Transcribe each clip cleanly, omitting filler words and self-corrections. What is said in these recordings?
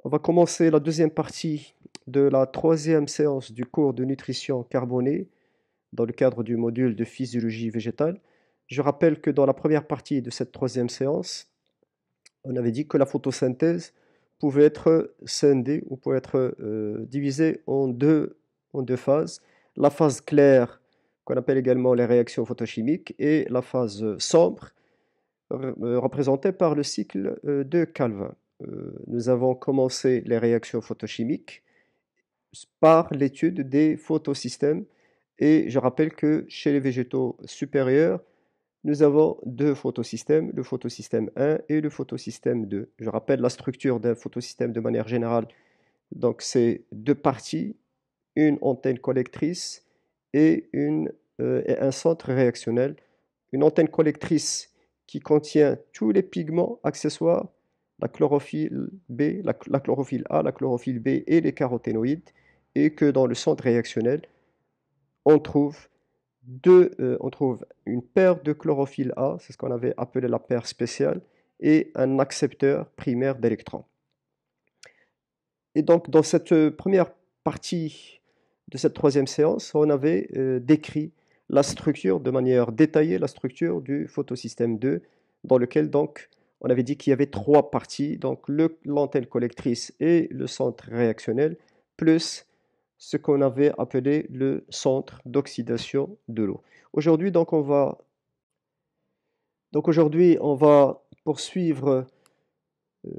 On va commencer la deuxième partie de la troisième séance du cours de nutrition carbonée dans le cadre du module de physiologie végétale. Je rappelle que dans la première partie de cette troisième séance, on avait dit que la photosynthèse pouvait être scindée ou pouvait être divisée en deux phases. La phase claire, qu'on appelle également les réactions photochimiques, et la phase sombre, représentée par le cycle de Calvin. Nous avons commencé les réactions photochimiques par l'étude des photosystèmes et je rappelle que chez les végétaux supérieurs, nous avons deux photosystèmes, le photosystème 1 et le photosystème 2. Je rappelle la structure d'un photosystème de manière générale. Donc, c'est deux parties, une antenne collectrice et, et un centre réactionnel. Une antenne collectrice qui contient tous les pigments accessoires, la chlorophylle B, la chlorophylle A, la chlorophylle B et les caroténoïdes, et que dans le centre réactionnel, on trouve on trouve une paire de chlorophylle A, c'est ce qu'on avait appelé la paire spéciale, et un accepteur primaire d'électrons. Et donc, dans cette première partie de cette troisième séance, on avait décrit la structure de manière détaillée, la structure du photosystème 2, dans lequel donc on avait dit qu'il y avait trois parties, donc l'antenne collectrice et le centre réactionnel, plus ce qu'on avait appelé le centre d'oxydation de l'eau. Aujourd'hui, on va poursuivre euh,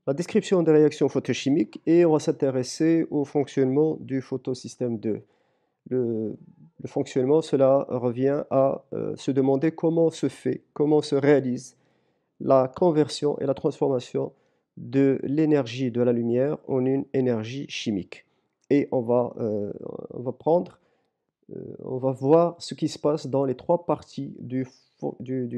la description des réactions photochimiques et on va s'intéresser au fonctionnement du photosystème 2. Le, le fonctionnement, cela revient à se demander comment se fait, comment se réalise la conversion et la transformation de l'énergie de la lumière en une énergie chimique. Et on va voir ce qui se passe dans les trois parties du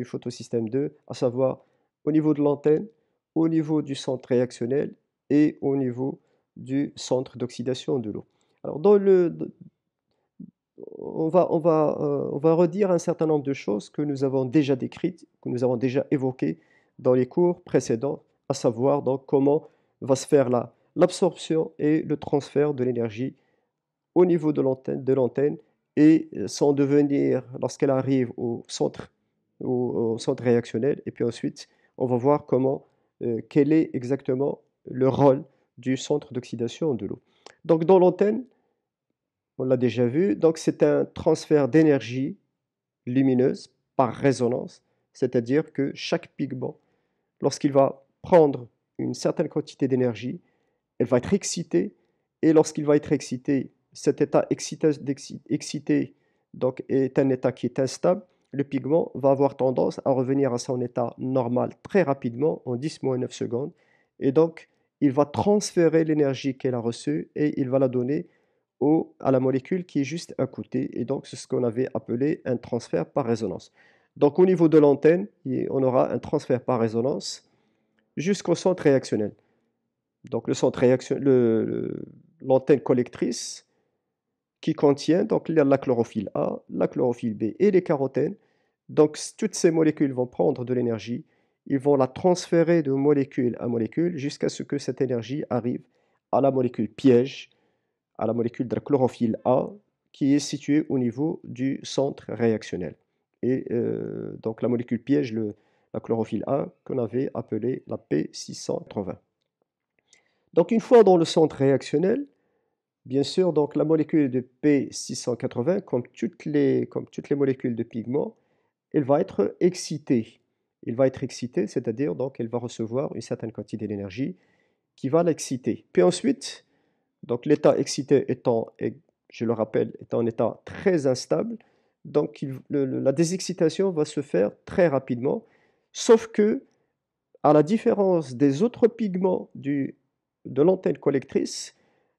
photosystème 2, à savoir au niveau de l'antenne, au niveau du centre réactionnel et au niveau du centre d'oxydation de l'eau. Alors, on va redire un certain nombre de choses que nous avons déjà décrites, que nous avons déjà évoquées dans les cours précédents, à savoir donc comment va se faire l'absorption et le transfert de l'énergie au niveau de l'antenne et sans devenir, lorsqu'elle arrive au centre réactionnel. Et puis ensuite, on va voir quel est exactement le rôle du centre d'oxydation de l'eau. Donc dans l'antenne, on l'a déjà vu, donc c'est un transfert d'énergie lumineuse par résonance, c'est-à-dire que chaque pigment, lorsqu'il va prendre une certaine quantité d'énergie, elle va être excitée, et lorsqu'il va être excité, cet état excité donc, est un état qui est instable. Le pigment va avoir tendance à revenir à son état normal très rapidement, en 10-9 secondes, et donc il va transférer l'énergie qu'elle a reçue et il va la donner à la molécule qui est juste à côté, et donc c'est ce qu'on avait appelé un transfert par résonance. Donc au niveau de l'antenne, on aura un transfert par résonance jusqu'au centre réactionnel. Donc le centre l'antenne collectrice qui contient donc la chlorophylle A, la chlorophylle B et les carotènes. Donc toutes ces molécules vont prendre de l'énergie, ils vont la transférer de molécule à molécule jusqu'à ce que cette énergie arrive à la molécule piège, à la molécule de la chlorophylle A qui est située au niveau du centre réactionnel. Et donc la molécule piège, la chlorophylle A, qu'on avait appelée la P680. Donc une fois dans le centre réactionnel, bien sûr, donc la molécule de P680, comme toutes les molécules de pigments, elle va être excitée. Elle va être excitée, c'est-à-dire donc elle va recevoir une certaine quantité d'énergie qui va l'exciter. Puis ensuite, donc l'état excité étant, je le rappelle, étant un état très instable, donc la désexcitation va se faire très rapidement, sauf que, à la différence des autres pigments de l'antenne collectrice,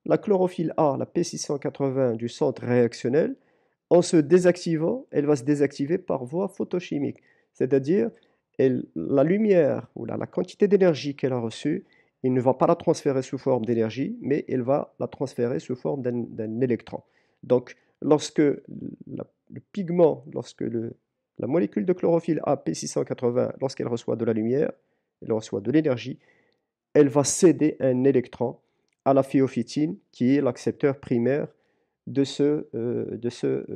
la chlorophylle A, la P680 du centre réactionnel, en se désactivant, elle va se désactiver par voie photochimique. C'est-à-dire, la lumière ou la quantité d'énergie qu'elle a reçue, il ne va pas la transférer sous forme d'énergie, mais elle va la transférer sous forme d'un électron. Donc, lorsque le pigment, la molécule de chlorophylle A, P680, lorsqu'elle reçoit de la lumière, elle reçoit de l'énergie, elle va céder un électron à la phéophytine, qui est l'accepteur primaire de ce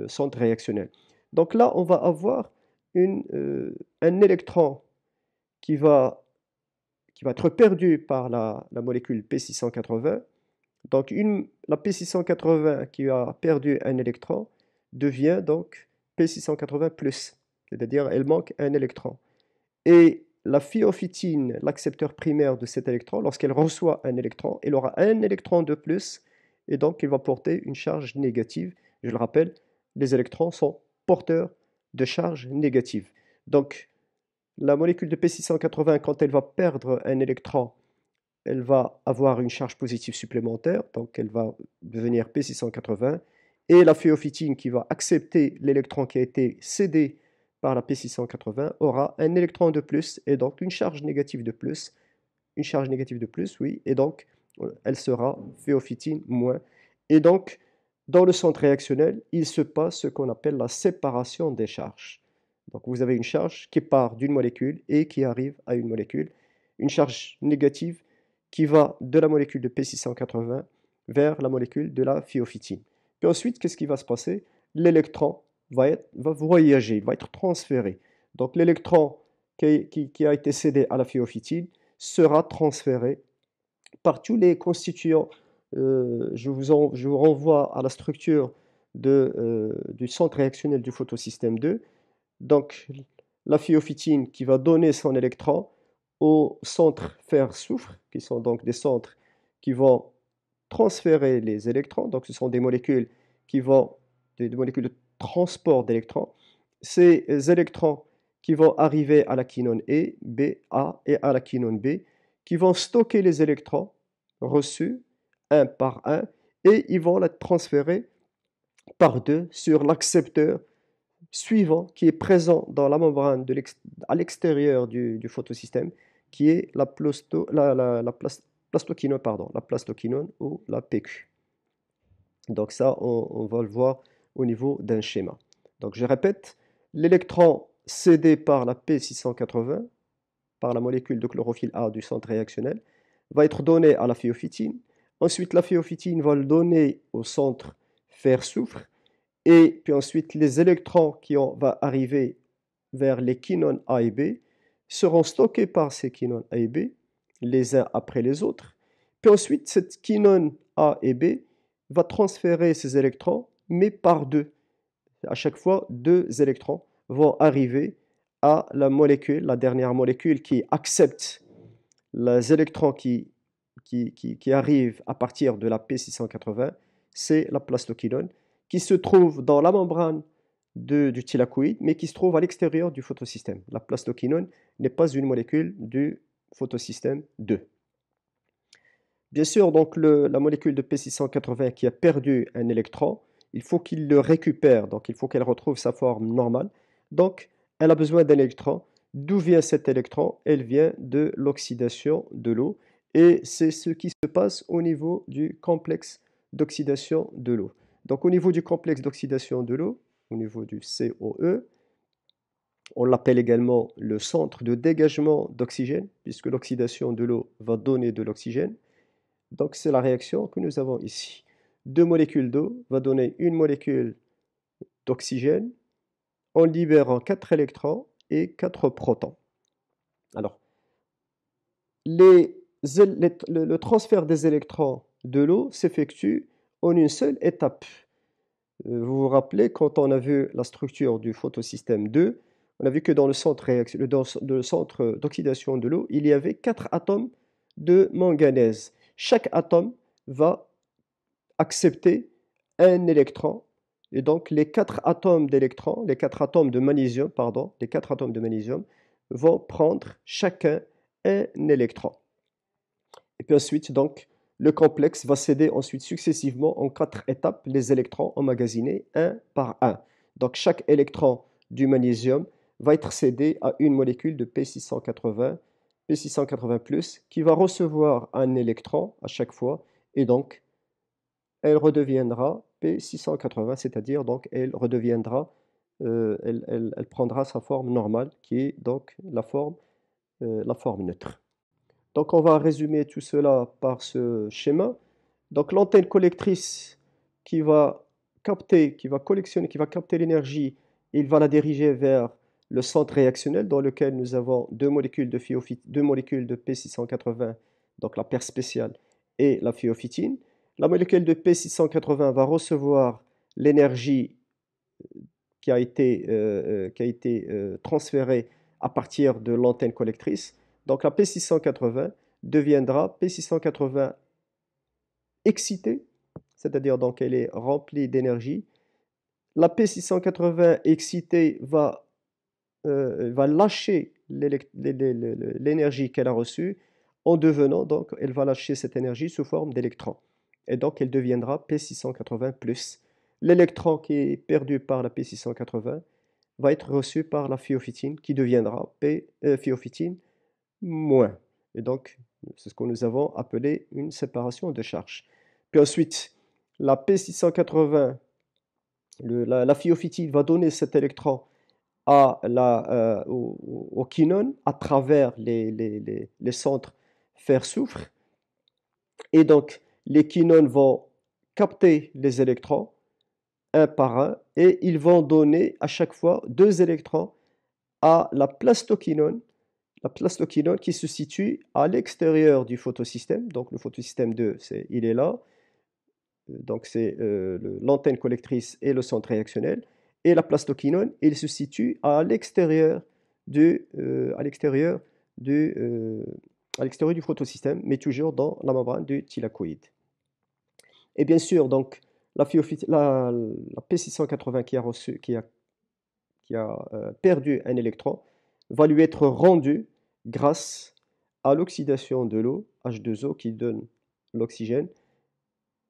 centre réactionnel. Donc là, on va avoir un électron qui va, qui va être perdu par la molécule P680. Donc la P680 qui a perdu un électron devient donc P680+, c'est-à-dire elle manque un électron. Et la phéophytine, l'accepteur primaire de cet électron, lorsqu'elle reçoit un électron, elle aura un électron de plus, et donc il va porter une charge négative. Je le rappelle, les électrons sont porteurs de charge négative. Donc la molécule de P680, quand elle va perdre un électron, elle va avoir une charge positive supplémentaire, donc elle va devenir P680, et la phéophytine qui va accepter l'électron qui a été cédé par la P680 aura un électron de plus, et donc une charge négative de plus, oui, et donc elle sera phéophytine moins. Et donc, dans le centre réactionnel, il se passe ce qu'on appelle la séparation des charges. Donc vous avez une charge qui part d'une molécule et qui arrive à une molécule, une charge négative qui va de la molécule de P680 vers la molécule de la phéophytine. Puis ensuite, qu'est-ce qui va se passer? L'électron va voyager, il va être transféré. Donc l'électron qui a été cédé à la phéophytine sera transféré par tous les constituants. Je vous renvoie à la structure du centre réactionnel du photosystème 2. Donc, la phéophytine qui va donner son électron au centre fer-soufre, qui sont donc des centres qui vont transférer les électrons. Donc, ce sont des molécules des molécules de transport d'électrons. Ces électrons qui vont arriver à la quinone E, B, A et à la quinone B, qui vont stocker les électrons reçus un par un et ils vont les transférer par deux sur l'accepteur suivant qui est présent dans la membrane à l'extérieur du photosystème, qui est la plastoquinone, la plastoquinone ou la PQ. Donc ça, on va le voir au niveau d'un schéma. Donc je répète, l'électron cédé par la P680, par la molécule de chlorophylle A du centre réactionnel, va être donné à la phéophytine. Ensuite, la phéophytine va le donner au centre fer-soufre. Et puis ensuite, les électrons qui vont arriver vers les quinones A et B seront stockés par ces quinones A et B, les uns après les autres. Puis ensuite, cette quinone A et B va transférer ces électrons, mais par deux. À chaque fois, deux électrons vont arriver à la molécule, la dernière molécule qui accepte les électrons qui arrivent à partir de la P680, c'est la plastoquinone, qui se trouve dans la membrane du thylakoïde, mais qui se trouve à l'extérieur du photosystème. La plastoquinone n'est pas une molécule du photosystème 2. Bien sûr, donc la molécule de P680 qui a perdu un électron, il faut qu'il le récupère, donc il faut qu'elle retrouve sa forme normale. Donc, elle a besoin d'un électron. D'où vient cet électron? Elle vient de l'oxydation de l'eau. Et c'est ce qui se passe au niveau du complexe d'oxydation de l'eau. Donc, au niveau du complexe d'oxydation de l'eau, au niveau du COE, on l'appelle également le centre de dégagement d'oxygène, puisque l'oxydation de l'eau va donner de l'oxygène. Donc, c'est la réaction que nous avons ici. Deux molécules d'eau vont donner une molécule d'oxygène en libérant 4 électrons et 4 protons. Alors, le transfert des électrons de l'eau s'effectue en une seule étape. Vous vous rappelez, quand on a vu la structure du photosystème 2, on a vu que dans le centre d'oxydation de l'eau, il y avait 4 atomes de manganèse. Chaque atome va accepter un électron. Et donc, les 4 atomes d'électrons, les 4 atomes de magnésium, vont prendre chacun un électron. Et puis ensuite, donc, le complexe va céder ensuite successivement en 4 étapes les électrons emmagasinés un par un. Donc, chaque électron du magnésium va être cédé à une molécule de P680, P680+, qui va recevoir un électron à chaque fois, et donc, elle redeviendra P680, c'est-à-dire donc elle redeviendra, elle prendra sa forme normale, qui est donc la forme neutre. Donc on va résumer tout cela par ce schéma. Donc l'antenne collectrice qui va capter, qui va collectionner, qui va capter l'énergie, il va la diriger vers le centre réactionnel dans lequel nous avons deux molécules de P680, donc la paire spéciale et la phéophytine. La molécule de P680 va recevoir l'énergie qui a été transférée à partir de l'antenne collectrice. Donc la P680 deviendra P680 excitée, c'est-à-dire donc elle est remplie d'énergie. La P680 excitée va lâcher l'énergie qu'elle a reçue en devenant, donc elle va lâcher cette énergie sous forme d'électrons. Et donc elle deviendra P680+. L'électron qui est perdu par la P680 va être reçu par la phéophytine qui deviendra phéophytine moins. Et donc, c'est ce que nous avons appelé une séparation de charge. Puis ensuite, la P680, la phéophytine va donner cet électron au quinone à travers les centres fer-soufre. Et donc, les quinones vont capter les électrons un par un et ils vont donner à chaque fois 2 électrons à la plastoquinone qui se situe à l'extérieur du photosystème. Donc le photosystème 2, il est là. Donc c'est l'antenne collectrice et le centre réactionnel. Et la plastoquinone, il se situe à l'extérieur du photosystème, mais toujours dans la membrane du thylakoïde. Et bien sûr, donc, la P680 qui a perdu un électron va lui être rendue grâce à l'oxydation de l'eau, H2O, qui donne l'oxygène.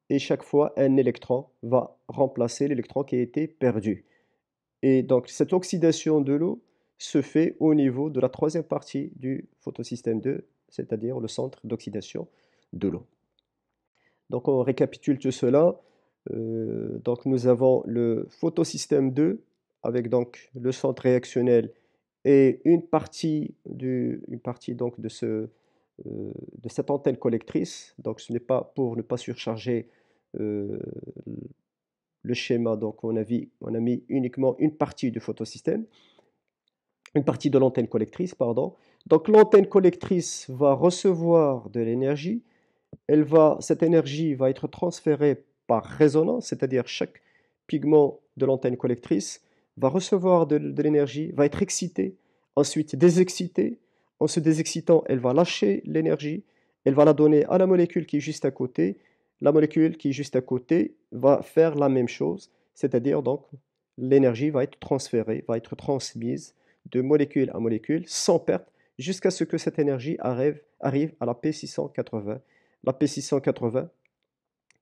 Et chaque fois, un électron va remplacer l'électron qui a été perdu. Et donc, cette oxydation de l'eau se fait au niveau de la troisième partie du photosystème 2, c'est-à-dire le centre d'oxydation de l'eau. Donc, on récapitule tout cela. Donc, nous avons le photosystème 2 avec donc le centre réactionnel et une partie donc de cette antenne collectrice. Donc, ce n'est pas pour ne pas surcharger euh, le schéma. Donc, on a mis uniquement une partie du photosystème, une partie de l'antenne collectrice, pardon. Donc, l'antenne collectrice va recevoir de l'énergie. Cette énergie va être transférée par résonance, c'est-à-dire chaque pigment de l'antenne collectrice va recevoir de l'énergie, va être excité, ensuite désexcité. En se désexcitant, elle va lâcher l'énergie, elle va la donner à la molécule qui est juste à côté. La molécule qui est juste à côté va faire la même chose, c'est-à-dire donc l'énergie va être transférée, va être transmise de molécule à molécule sans perte jusqu'à ce que cette énergie arrive à la P680. La P680,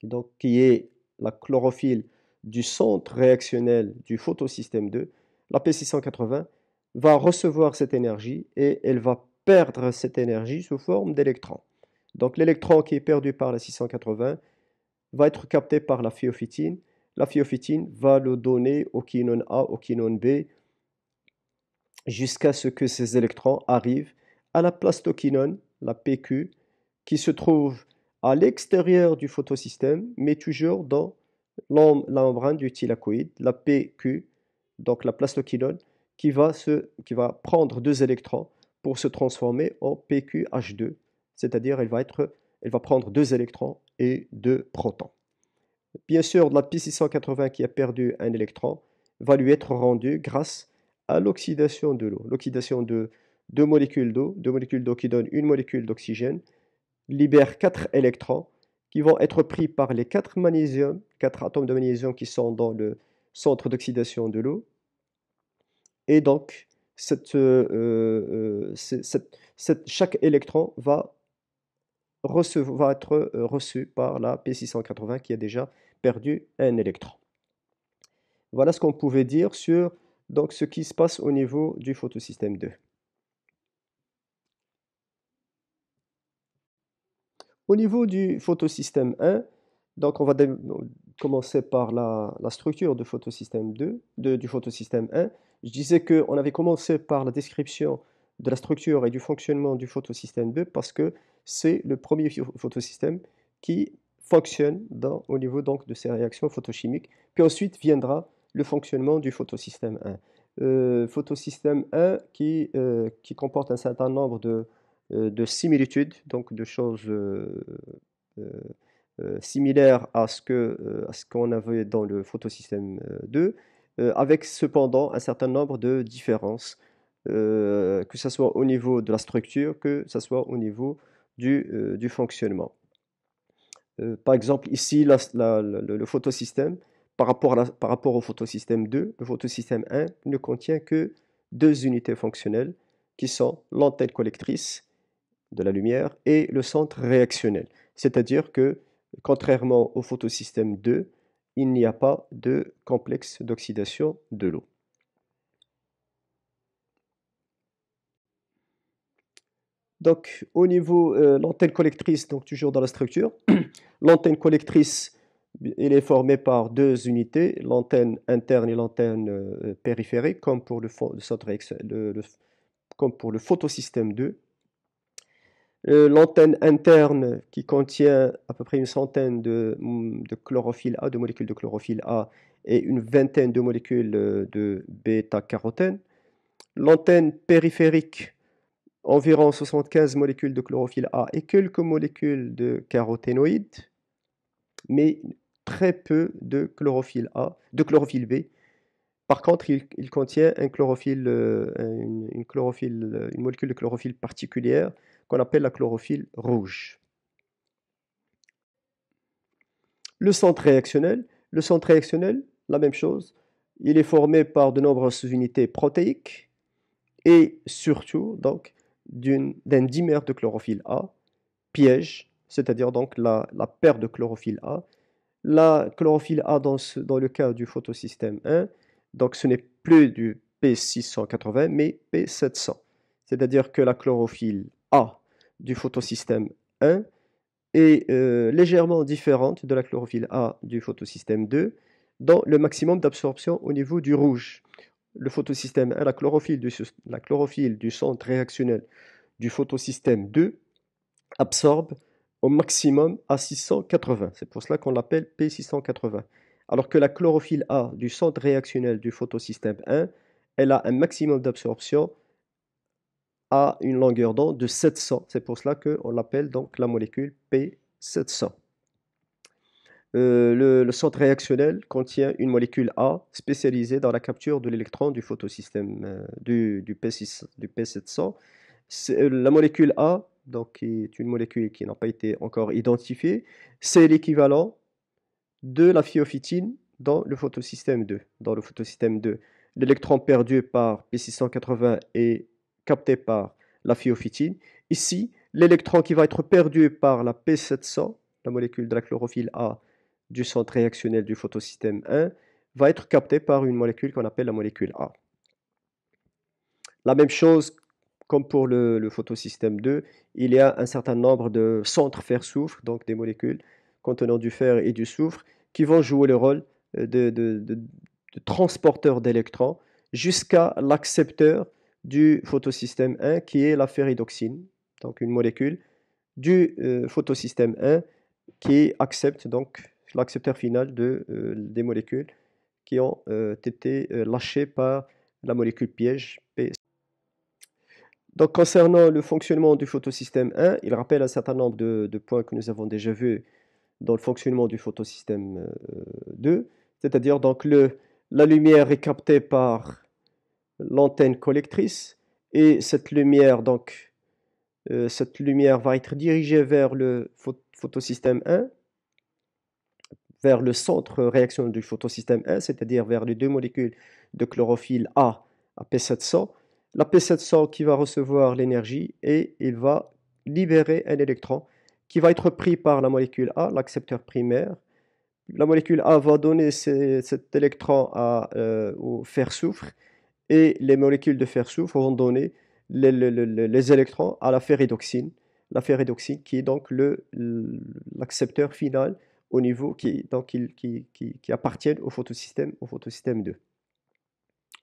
donc, qui est la chlorophylle du centre réactionnel du photosystème 2, la P680 va recevoir cette énergie et elle va perdre cette énergie sous forme d'électrons. Donc l'électron qui est perdu par la 680 va être capté par la phéophytine. La phéophytine va le donner au quinone A, au quinone B, jusqu'à ce que ces électrons arrivent à la plastoquinone, la PQ, qui se trouve à l'extérieur du photosystème, mais toujours dans la membrane du thylakoïde, la PQ, donc la plastoquinone, qui va prendre 2 électrons pour se transformer en PQH2, c'est-à-dire elle va prendre 2 électrons et 2 protons. Bien sûr, la P680 qui a perdu un électron va lui être rendue grâce à l'oxydation de l'eau. L'oxydation de 2 molécules d'eau qui donnent une molécule d'oxygène, libère 4 électrons qui vont être pris par les 4 atomes de magnésium qui sont dans le centre d'oxydation de l'eau. Et donc, chaque électron va être reçu par la P680 qui a déjà perdu un électron. Voilà ce qu'on pouvait dire sur donc, ce qui se passe au niveau du photosystème 2. Au niveau du photosystème 1, donc on va commencer par la structure du photosystème 2, du photosystème 1. Je disais qu'on avait commencé par la description de la structure et du fonctionnement du photosystème 2 parce que c'est le premier photosystème qui fonctionne au niveau donc de ces réactions photochimiques. Puis ensuite viendra le fonctionnement du photosystème 1. Photosystème 1 qui comporte un certain nombre de similitudes, donc de choses similaires à ce qu'on avait dans le photosystème 2, avec cependant un certain nombre de différences, que ce soit au niveau de la structure, que ce soit au niveau du fonctionnement. Par exemple, ici, le photosystème, par rapport au photosystème 2, le photosystème 1 ne contient que deux unités fonctionnelles qui sont l'antenne collectrice de la lumière et le centre réactionnel. C'est-à-dire que, contrairement au photosystème 2, il n'y a pas de complexe d'oxydation de l'eau. Donc, au niveau l'antenne collectrice, donc toujours dans la structure, l'antenne collectrice, elle est formée par deux unités, l'antenne interne et l'antenne périphérique, comme pour comme pour le photosystème 2. L'antenne interne qui contient à peu près une centaine de chlorophylle A, de molécules de chlorophylle A, et une vingtaine de molécules de bêta-carotène. L'antenne périphérique, environ 75 molécules de chlorophylle A et quelques molécules de caroténoïdes, mais très peu de chlorophylle A, de chlorophylle B. Par contre, il contient une molécule de chlorophylle particulière qu'on appelle la chlorophylle rouge. Le centre réactionnel, la même chose, il est formé par de nombreuses unités protéiques et surtout donc d'un dimère de chlorophylle A, piège, c'est-à-dire donc la paire de chlorophylle A. La chlorophylle A dans le cas du photosystème 1, donc ce n'est plus du P680 mais P700. C'est-à-dire que la chlorophylle A du photosystème 1 est légèrement différente de la chlorophylle A du photosystème 2 dans le maximum d'absorption au niveau du rouge. Le photosystème 1, la chlorophylle du centre réactionnel du photosystème 2 absorbe au maximum à 680. C'est pour cela qu'on l'appelle P680. Alors que la chlorophylle A du centre réactionnel du photosystème 1, elle a un maximum d'absorption à une longueur d'onde de 700. C'est pour cela qu'on l'appelle donc la molécule P700. Le centre réactionnel contient une molécule A spécialisée dans la capture de l'électron du photosystème du P700. La molécule A, donc, qui est une molécule qui n'a pas été encore identifiée, c'est l'équivalent de la phyophytine dans le photosystème 2. Dans le photosystème 2, l'électron perdu par P680 est capté par la phyophytine. Ici, l'électron qui va être perdu par la P700, la molécule de la chlorophylle A du centre réactionnel du photosystème 1, va être capté par une molécule qu'on appelle la molécule A. La même chose comme pour le photosystème 2, il y a un certain nombre de centres fer-soufre, donc des molécules contenant du fer et du soufre, qui vont jouer le rôle de transporteur d'électrons jusqu'à l'accepteur du photosystème 1, qui est la ferridoxine, donc une molécule du photosystème 1 qui accepte donc l'accepteur final des molécules qui ont été lâchées par la molécule piège P. Donc, concernant le fonctionnement du photosystème 1, il rappelle un certain nombre de points que nous avons déjà vus dans le fonctionnement du photosystème 2, c'est-à-dire donc la lumière est captée par l'antenne collectrice et cette lumière va être dirigée vers le photosystème 1, vers le centre réaction du photosystème 1, c'est-à-dire vers les deux molécules de chlorophylle A à P700. La P700 qui va recevoir l'énergie et il va libérer un électron qui va être pris par la molécule A, l'accepteur primaire. La molécule A va donner cet électron au fer-soufre et les molécules de fer-soufre vont donner les électrons à la ferridoxine qui est donc l'accepteur final au niveau qui appartiennent au photosystème 2,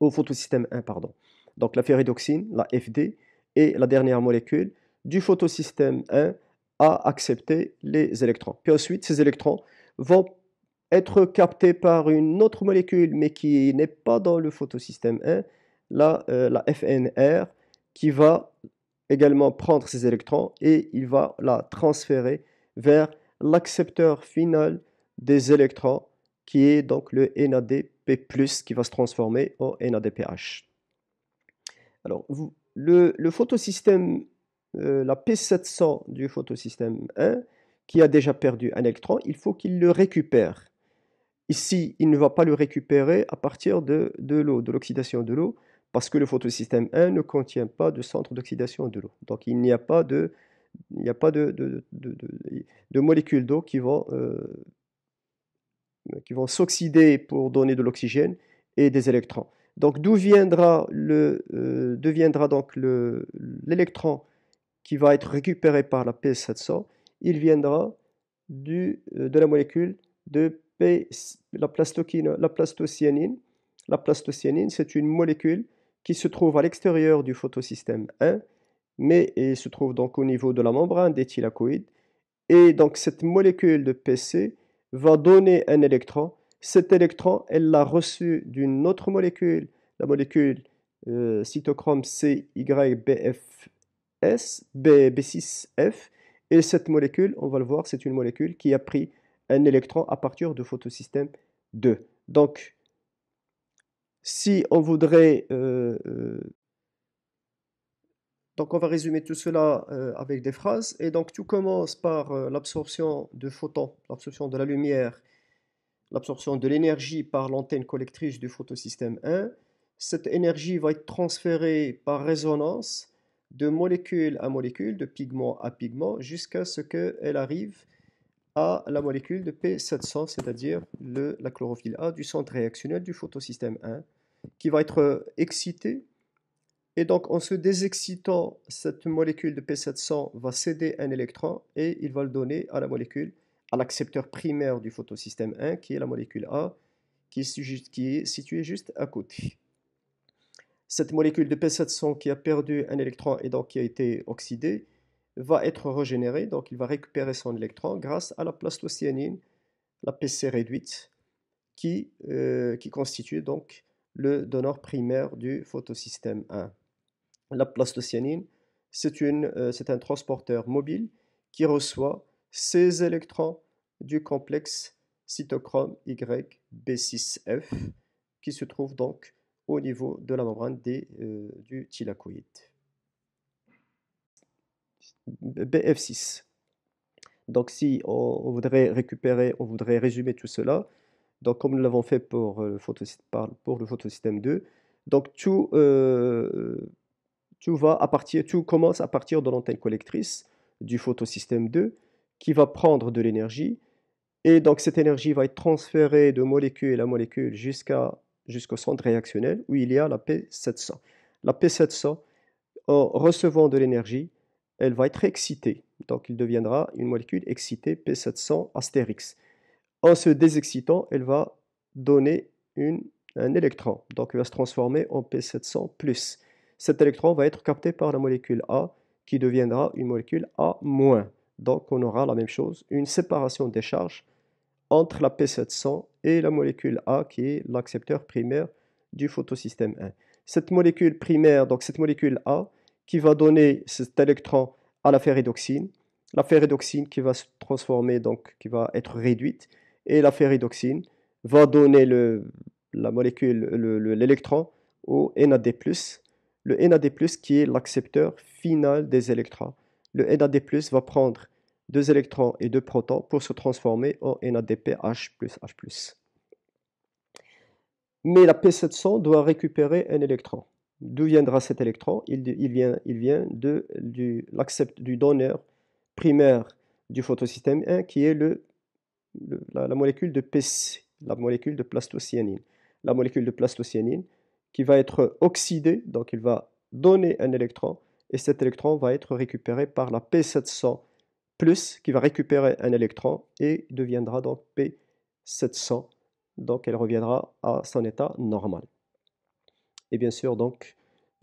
au photosystème 1, pardon. Donc la ferridoxine, la FD, et la dernière molécule du photosystème 1 a accepté les électrons. Puis ensuite, ces électrons vont être captés par une autre molécule, mais qui n'est pas dans le photosystème 1, la FNR, qui va également prendre ces électrons et il va la transférer vers l'accepteur final des électrons, qui est donc le NADP+, qui va se transformer en NADPH. Alors, le photosystème, la P700 du photosystème 1, qui a déjà perdu un électron, il faut qu'il le récupère. Ici, il ne va pas le récupérer à partir de l'eau, de l'oxydation de l'eau, parce que le photosystème 1 ne contient pas de centre d'oxydation de l'eau. Donc, il n'y a pas de molécules d'eau qui vont s'oxyder pour donner de l'oxygène et des électrons. Donc, d'où viendra donc l'électron qui va être récupéré par la P700? Il viendra de la molécule de la plastocyanine. La plastocyanine, c'est une molécule qui se trouve à l'extérieur du photosystème 1, mais elle se trouve donc au niveau de la membrane des thylakoïdes. Et donc cette molécule de PC va donner un électron. Cet électron, elle l'a reçu d'une autre molécule, la molécule cytochrome CYBF6F. Et cette molécule, on va le voir, c'est une molécule qui a pris un électron à partir du photosystème 2. Donc, si on voudrait... donc, on va résumer tout cela avec des phrases. Et donc, tout commence par l'absorption de photons, l'absorption de la lumière, l'absorption de l'énergie par l'antenne collectrice du photosystème 1. Cette énergie va être transférée par résonance de molécule à molécule, de pigment à pigment, jusqu'à ce qu'elle arrive à la molécule de P700, c'est-à-dire la chlorophylle A du centre réactionnel du photosystème 1, qui va être excitée. Et donc, en se désexcitant, cette molécule de P700 va céder un électron et il va le donner à la molécule, à l'accepteur primaire du photosystème 1, qui est la molécule A, qui est située juste à côté. Cette molécule de P700 qui a perdu un électron et donc qui a été oxydée va être régénérée, donc il va récupérer son électron grâce à la plastocyanine, la PC réduite, qui constitue donc le donneur primaire du photosystème 1. La plastocyanine, c'est un transporteur mobile qui reçoit ces électrons du complexe cytochrome YB6F qui se trouve donc au niveau de la membrane du thylakoïde. BF6. Donc si on voudrait résumer tout cela, donc comme nous l'avons fait pour le photosystème 2, donc tout commence à partir de l'antenne collectrice du photosystème 2 qui va prendre de l'énergie et donc cette énergie va être transférée de molécule à molécule jusqu'au centre réactionnel où il y a la P700. La P700, en recevant de l'énergie, elle va être excitée. Donc il deviendra une molécule excitée P700 astérix. En se désexcitant, elle va donner un électron. Donc elle va se transformer en P700+. Cet électron va être capté par la molécule A qui deviendra une molécule A-. Donc on aura la même chose, une séparation des charges entre la P700 et la molécule A qui est l'accepteur primaire du photosystème 1. Cette molécule primaire, donc cette molécule A, qui va donner cet électron à la ferridoxine, la ferridoxine qui va se transformer, donc qui va être réduite, et la ferridoxine va donner l'électron au NAD+, le NAD+, qui est l'accepteur final des électrons. Le NAD+, va prendre 2 électrons et 2 protons pour se transformer en NADPH plus H+. Mais la P700 doit récupérer un électron. D'où viendra cet électron? Il vient du donneur primaire du photosystème 1 qui est la molécule de PC, la molécule de plastocyanine. La molécule de plastocyanine qui va être oxydée, donc il va donner un électron et cet électron va être récupéré par la P700 qui va récupérer un électron et deviendra donc P700. Donc elle reviendra à son état normal. Et bien sûr, donc,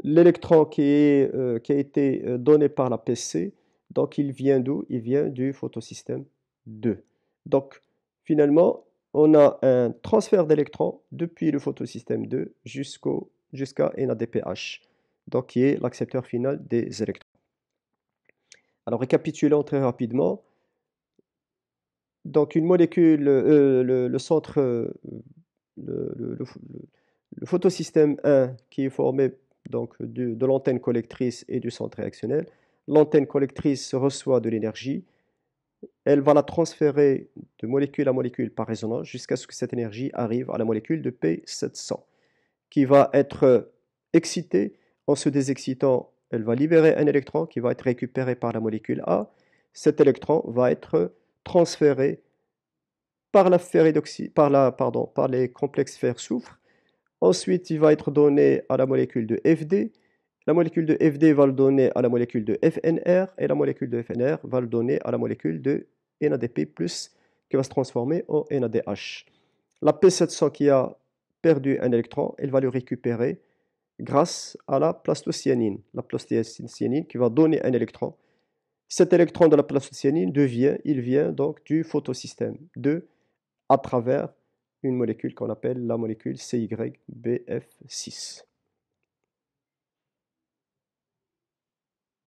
L'électron qui a été donné par la PC, donc il vient d'où? Il vient du photosystème 2. Donc finalement, on a un transfert d'électrons depuis le photosystème 2 jusqu'à NADPH, donc qui est l'accepteur final des électrons. Alors récapitulons très rapidement. Donc une molécule, le centre, le photosystème 1 qui est formé donc de l'antenne collectrice et du centre réactionnel. L'antenne collectrice reçoit de l'énergie, elle va la transférer de molécule à molécule par résonance jusqu'à ce que cette énergie arrive à la molécule de P700 qui va être excitée. En se désexcitant, elle va libérer un électron qui va être récupéré par la molécule A. Cet électron va être transféré par par les complexes fer-soufre. Ensuite, il va être donné à la molécule de FD. La molécule de FD va le donner à la molécule de FNR et la molécule de FNR va le donner à la molécule de NADP+, qui va se transformer en NADH. La P700 qui a perdu un électron, elle va le récupérer grâce à la plastocyanine. La plastocyanine qui va donner un électron. Cet électron de la plastocyanine il vient donc du photosystème 2 à travers une molécule qu'on appelle la molécule CYBF6.